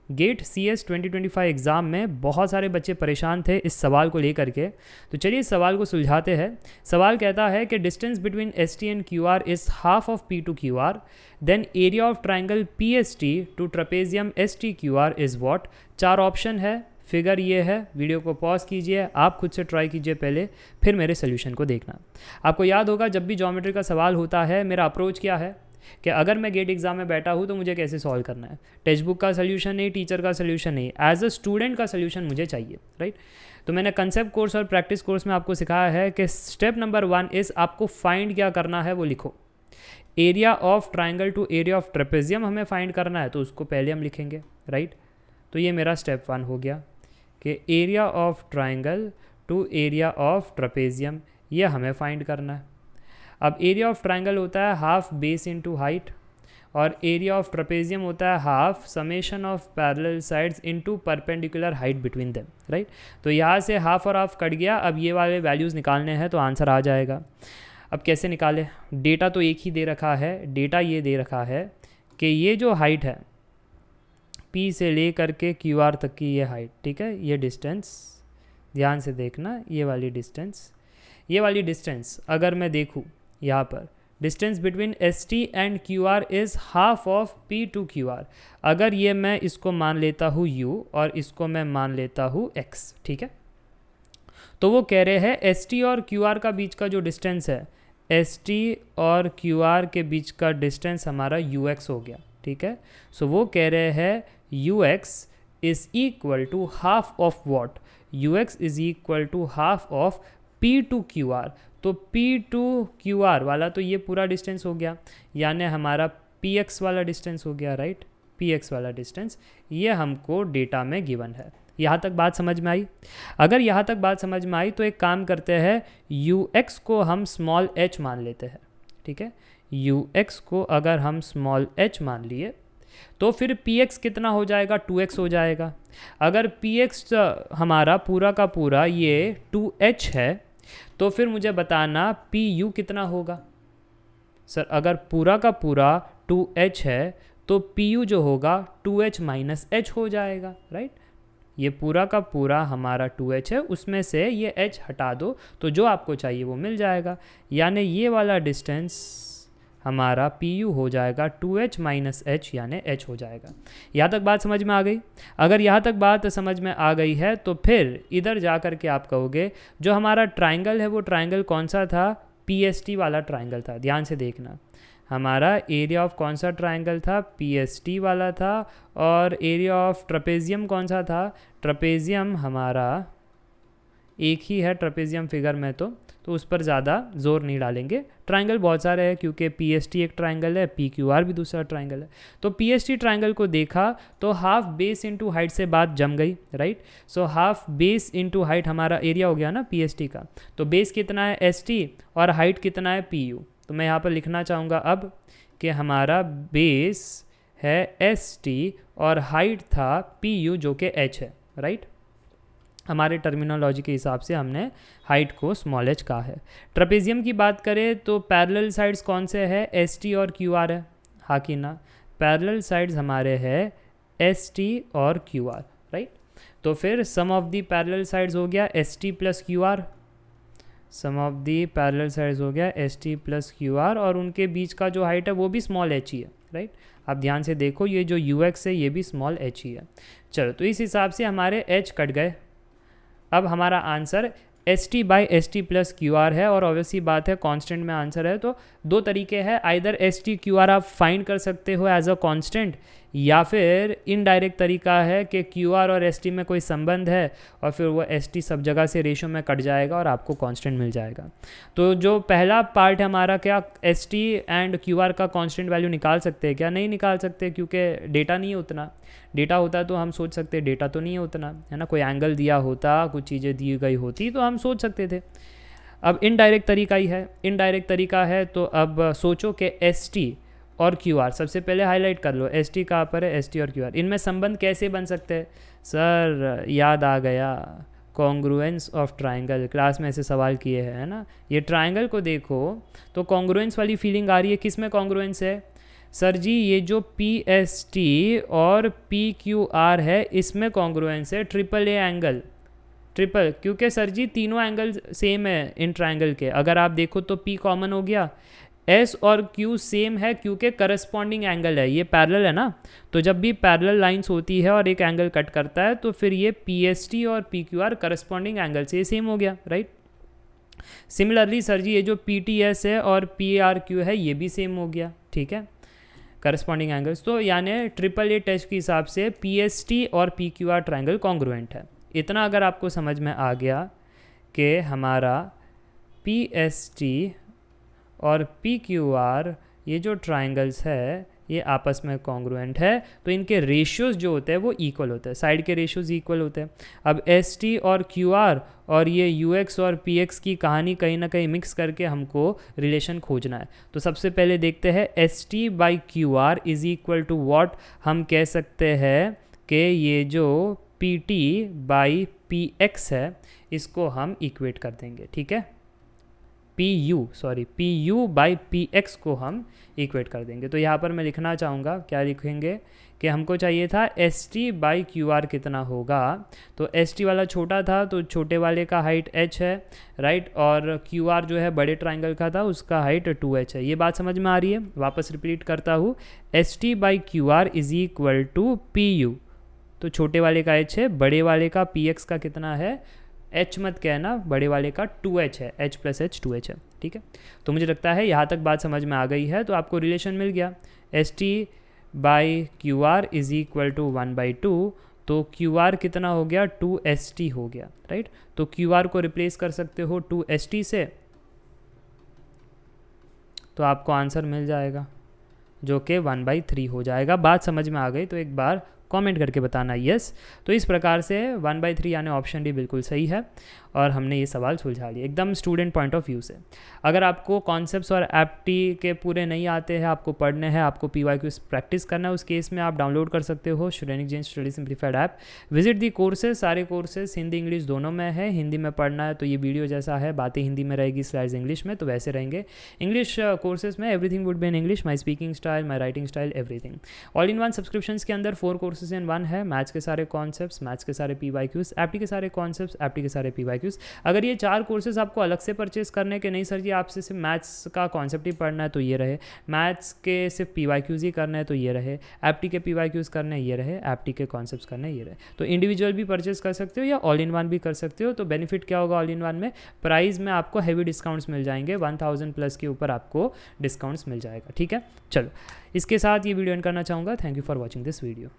Gate CS 2025 exam में बहुत सारे बच्चे परेशान थे इस सवाल को लेकर के। तो चलिए इस सवाल को सुलझाते हैं। सवाल कहता है कि distance between ST and QR is half of P to QR, then area of triangle PST to trapezium STQR is what. 4 option है, फिगर ये है। वीडियो को पॉज कीजिए, आप खुद से ट्राई कीजिए पहले, फिर मेरे सोल्यूशन को देखना। आपको याद होगा जब भी ज्योमेट्री का सवाल होता है मेरा अप्रोच क्या है कि अगर मैं गेट एग्जाम में बैठा हूँ तो मुझे कैसे सॉल्व करना है। टेक्स्ट बुक का सोल्यूशन नहीं, टीचर का सोल्यूशन नहीं, एज अ स्टूडेंट का सोल्यूशन मुझे चाहिए, राइट। तो मैंने कंसेप्ट कोर्स और प्रैक्टिस कोर्स में आपको सिखाया है कि स्टेप नंबर 1 इज़ आपको फाइंड क्या करना है वो लिखो। Area of triangle to area of trapezium हमें फाइंड करना है, तो उसको पहले हम लिखेंगे, राइट। तो ये मेरा स्टेप 1 हो गया कि area of triangle to area of trapezium ये हमें फाइंड करना है। अब एरिया ऑफ ट्राइंगल होता है हाफ बेस इनटू हाइट, और एरिया ऑफ ट्रेपेजियम होता है half summation of parallel sides into perpendicular height between them, right. तो यहाँ से हाफ और हाफ कट गया। अब ये वाले वैल्यूज़ निकालने हैं तो आंसर आ जाएगा। अब कैसे निकालें? डेटा तो एक ही दे रखा है। डेटा ये दे रखा है कि ये जो हाइट है P से ले करके QR तक की ये हाइट, ठीक है, ये डिस्टेंस ध्यान से देखना, ये वाली डिस्टेंस अगर मैं देखूँ यहाँ पर distance between ST and QR is half of P to QR। अगर ये मैं इसको मान लेता हूँ U और इसको मैं मान लेता हूँ X, ठीक है, तो वो कह रहे हैं ST और QR का बीच का जो डिस्टेंस है, ST और QR के बीच का डिस्टेंस हमारा UX हो गया, ठीक है। सो वो कह रहे हैं UX is equal to half of what, UX is equal to half of P to QR। तो P टू QR वाला तो ये पूरा डिस्टेंस हो गया, यानी हमारा PX वाला डिस्टेंस हो गया, राइट। PX वाला डिस्टेंस ये हमको डेटा में गिवन है। यहाँ तक बात समझ में आई? अगर यहाँ तक बात समझ में आई तो एक काम करते हैं, UX को हम स्मॉल h मान लेते हैं, ठीक है। UX को अगर हम स्मॉल h मान लिए तो फिर PX कितना हो जाएगा? 2x हो जाएगा। अगर PX हमारा पूरा का पूरा ये 2h है तो फिर मुझे बताना PU कितना होगा। सर अगर पूरा का पूरा 2h है तो PU जो होगा 2h माइनस h हो जाएगा, राइट। ये पूरा का पूरा हमारा 2h है, उसमें से ये h हटा दो तो जो आपको चाहिए वो मिल जाएगा, यानी ये वाला डिस्टेंस हमारा PU हो जाएगा 2h माइनस h, यानी h हो जाएगा। यहाँ तक बात समझ में आ गई? अगर यहाँ तक बात समझ में आ गई है तो फिर इधर जा कर के आप कहोगे जो हमारा ट्राइंगल है वो ट्राइंगल कौन सा था? PST वाला ट्राइंगल था। ध्यान से देखना, हमारा एरिया ऑफ कौन सा ट्राइंगल था? PST वाला था। और एरिया ऑफ ट्रेपेजियम कौन सा था? ट्रेपेजियम हमारा एक ही है ट्रेपेजियम फिगर में, तो उस पर ज़्यादा जोर नहीं डालेंगे। ट्राइंगल बहुत सारे हैं क्योंकि PST एक ट्राइंगल है, PQR भी दूसरा ट्राइंगल है। तो PST ट्राइंगल को देखा तो हाफ बेस इनटू हाइट से बात जम गई, right. So half base into height हमारा एरिया हो गया ना PST का। तो बेस कितना है? ST, और हाइट कितना है? PU। तो मैं यहाँ पर लिखना चाहूँगा अब कि हमारा बेस है ST और हाइट था PU जो कि h है, राइट। हमारे टर्मिनोलॉजी के हिसाब से हमने हाइट को स्मॉल h कहा है। ट्रेपेजियम की बात करें तो पैरेलल साइड्स कौन से हैं? ST और QR है, हाँ कि ना? पैरेलल साइड्स हमारे हैं ST और QR, राइट। तो फिर sum of the parallel sides हो गया ST plus QR, sum of the parallel sides हो गया ST प्लस QR, और उनके बीच का जो हाइट है वो भी स्मॉल h ही है, राइट। आप ध्यान से देखो ये जो UX है ये भी स्मॉल h ही है। चलो तो इस हिसाब से हमारे h कट गए। अब हमारा answer ST by ST plus QR है, और ऑब्वियसली बात है कांस्टेंट में आंसर है, तो दो तरीके हैं। आइदर ST QR आप फाइंड कर सकते हो एज अ कांस्टेंट, या फिर इनडायरेक्ट तरीका है कि QR और ST में कोई संबंध है और फिर वो ST सब जगह से रेशो में कट जाएगा और आपको कांस्टेंट मिल जाएगा। तो जो पहला पार्ट है हमारा, क्या ST एंड QR का कांस्टेंट वैल्यू निकाल सकते हैं क्या? नहीं निकाल सकते, क्योंकि डेटा नहीं है उतना। डेटा होता तो हम सोच सकते, डेटा तो नहीं है उतना, है ना। कोई एंगल दिया होता, कुछ चीज़ें दी गई होती तो हम सोच सकते थे। अब इनडायरेक्ट तरीका ही है, इनडायरेक्ट तरीका है। तो अब सोचो कि ST और QR, सबसे पहले हाईलाइट कर लो ST कहाँ पर है, ST और QR, इनमें संबंध कैसे बन सकते हैं? सर याद आ गया, कॉन्ग्रुएंस ऑफ ट्राइंगल, क्लास में ऐसे सवाल किए हैं, है ना। ये ट्राइंगल को देखो तो कॉन्ग्रुएंस वाली फीलिंग आ रही है। किस में कॉन्ग्रुएंस है? सर जी ये जो PST और PQR है इसमें कॉन्ग्रुएंस है ट्रिपल ए एंगल, ट्रिपल, क्योंकि सर जी तीनों एंगल सेम है इन ट्रायंगल के। अगर आप देखो तो P कॉमन हो गया, S और Q सेम है क्योंकि करस्पॉन्डिंग एंगल है, ये पैरेलल है ना। तो जब भी पैरेलल लाइंस होती है और एक एंगल कट करता है तो फिर ये PST और PQR करस्पॉन्डिंग एंगल से सेम हो गया, राइट। सिमिलरली सर जी ये जो PTS है और PRQ है ये भी सेम हो गया, ठीक है, करस्पॉन्डिंग एंगल्स। तो यानी ट्रिपल ए टेस्ट के हिसाब से PST और PQR ट्रायंगल कॉन्ग्रुएंट है। इतना अगर आपको समझ में आ गया कि हमारा PST और PQR ये जो ट्रायंगल्स है ये आपस में कॉन्ग्रुएंट है, तो इनके रेशियोज़ जो होते हैं वो इक्वल होते हैं, साइड के रेशियोज़ इक्वल होते हैं। अब ST और QR और ये UX और PX की कहानी कहीं ना कहीं मिक्स करके हमको रिलेशन खोजना है। तो सबसे पहले देखते हैं ST/QR is equal to what. हम कह सकते हैं कि ये जो PT/PX है इसको हम इक्वेट कर देंगे, ठीक है, PU/PX को हम इक्वेट कर देंगे। तो यहाँ पर मैं लिखना चाहूँगा, क्या लिखेंगे कि हमको चाहिए था ST/QR कितना होगा। तो ST वाला छोटा था तो छोटे वाले का हाइट h है, राइट, और QR जो है बड़े ट्राइंगल का था उसका हाइट 2h है। ये बात समझ में आ रही है? वापस रिपीट करता हूँ, ST/QR is equal to PU, तो छोटे वाले का h है, बड़े वाले का PX का कितना है, h मत कहना, बड़े वाले का 2h है, h + h 2h है, ठीक है। तो मुझे लगता है यहाँ तक बात समझ में आ गई है। तो आपको रिलेशन मिल गया, ST/QR इज़ इक्वल टू 1/2, तो QR कितना हो गया, 2ST हो गया, राइट। तो QR को रिप्लेस कर सकते हो 2ST से, तो आपको आंसर मिल जाएगा जो कि 1/3 हो जाएगा। बात समझ में आ गई तो एक बार कमेंट करके बताना यस। तो इस प्रकार से 1/3 यानी ऑप्शन डी बिल्कुल सही है और हमने ये सवाल सुलझा लिया एकदम स्टूडेंट पॉइंट ऑफ व्यू से। अगर आपको कॉन्सेप्ट्स और एप्टी के पूरे नहीं आते हैं, आपको पढ़ने हैं, आपको PYQs प्रैक्टिस करना है, उस केस में आप डाउनलोड कर सकते हो Shrenik Jain study simplified app. Visit the courses, सारे कोर्सेज हिंदी इंग्लिश दोनों में है। हिंदी में पढ़ना है तो ये वीडियो जैसा है, बातें हिंदी में रहेगी, स्लाइड्स इंग्लिश में, तो वैसे रहेंगे। इंग्लिश कोर्सेज में everything would be in English, my speaking style, my writing style, everything. All in one subscription के अंदर 4 कोर्सेज इन 1 है, मैथ्स के सारे कॉन्सेप्ट्स, मैथ्स के सारे PYQs, एप्टी के सारे कॉन्सेप्ट्स, एप्टी के सारे PYQs। अगर ये 4 कोर्सेज आपको अलग से परचेस करने के नहीं सर जी आपसे सिर्फ मैथ्स का कॉन्सेप्ट ही पढ़ना है तो ये रहे, मैथ्स के सिर्फ PYQs ही करना है तो ये रहे, एप्टी के PYQs करने ये रहे, एप्टी के कॉन्सेप्ट्स करने ये रहे। तो इंडिविजुअल भी परचेस कर सकते हो या ऑल इन वन भी कर सकते हो। तो बेनिफिट क्या होगा ऑल इन वन में, प्राइस में आपको हैवी डिस्काउंट्स मिल जाएंगे, 1000+ के ऊपर आपको डिस्काउंट्स मिल जाएगा, ठीक है। चलो इसके साथ ये वीडियो एंड करना चाहूँगा। Thank you for watching this video.